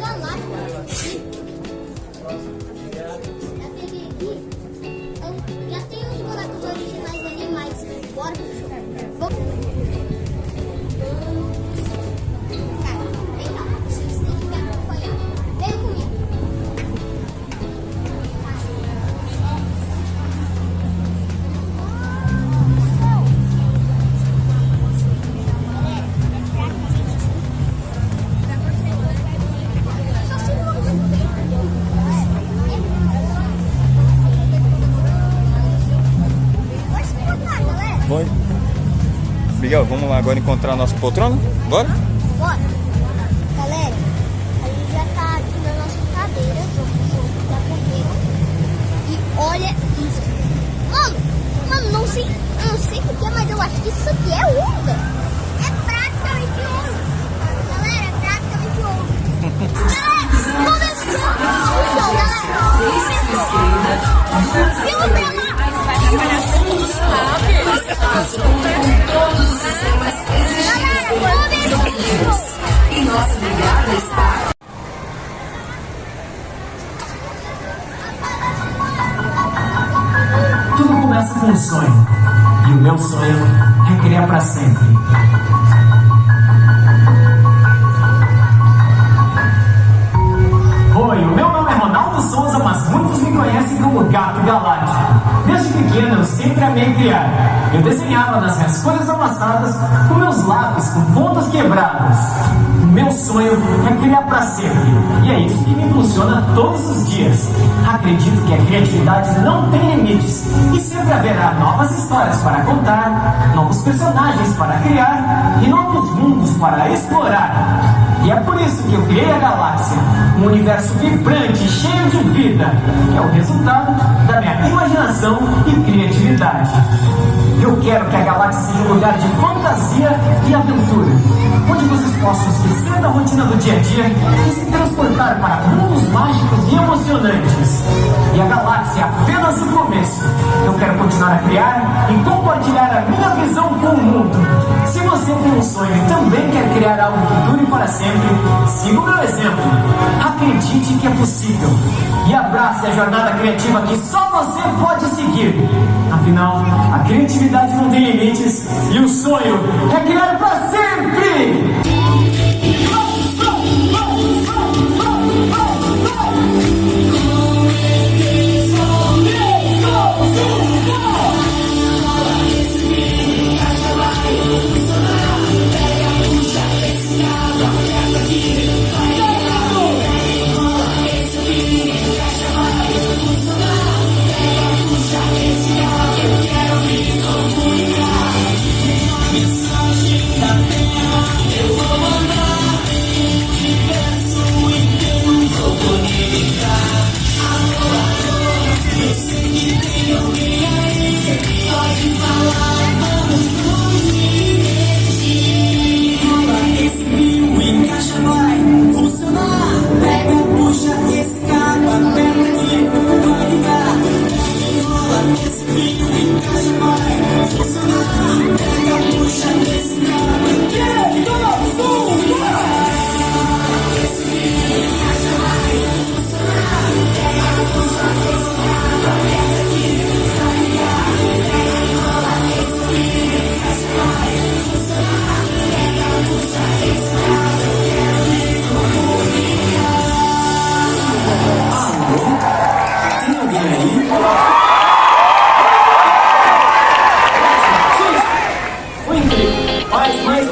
galáctico. Já tem os bonecos originais ali, mas bora pro show. Cara, vem cá, vocês têm que me acompanhar. Vem comigo. Foi. Miguel, vamos lá agora encontrar a nossa poltrona? Bora? Bora! Galera, a gente já tá aqui na nossa cadeira, da cadeira. E olha isso. Mano, eu não sei porquê, mas eu acho que isso aqui é ouro. É praticamente ouro. Galera, é praticamente ouro. Galera, começou o show, galera. Viu pra lá? E nossa brigada está. Tudo começa com um sonho. E o meu sonho é criar para sempre. Oi, o meu nome é Ronaldo Souza, mas muitos me conhecem como Gato Galatico. Desde pequeno eu sempre amei criar. Eu desenhava nas minhas folhas amassadas com meus lápis com pontas quebradas. O meu sonho é criar para sempre. E é isso que me impulsiona todos os dias. Acredito que a criatividade não tem limites. E sempre haverá novas histórias para contar, novos personagens para criar e novos mundos para explorar. E é por isso que eu criei a galáxia, um universo vibrante, cheio de vida, que é o resultado da minha imaginação e criatividade. Eu quero que a galáxia seja um lugar de fantasia e aventura, onde vocês possam esquecer da rotina do dia a dia e se transportar para mundos mágicos e emocionantes. E a galáxia é apenas o começo. Eu quero continuar a criar e compartilhar a minha visão com o mundo. Se você tem um sonho e também quer criar algo que dure para sempre, siga o meu exemplo. Acredite que é possível. E abrace a jornada criativa que só você pode seguir. Afinal, a criatividade não tem limites e o sonho é criar para sempre!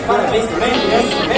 Parabéns também, crianças também.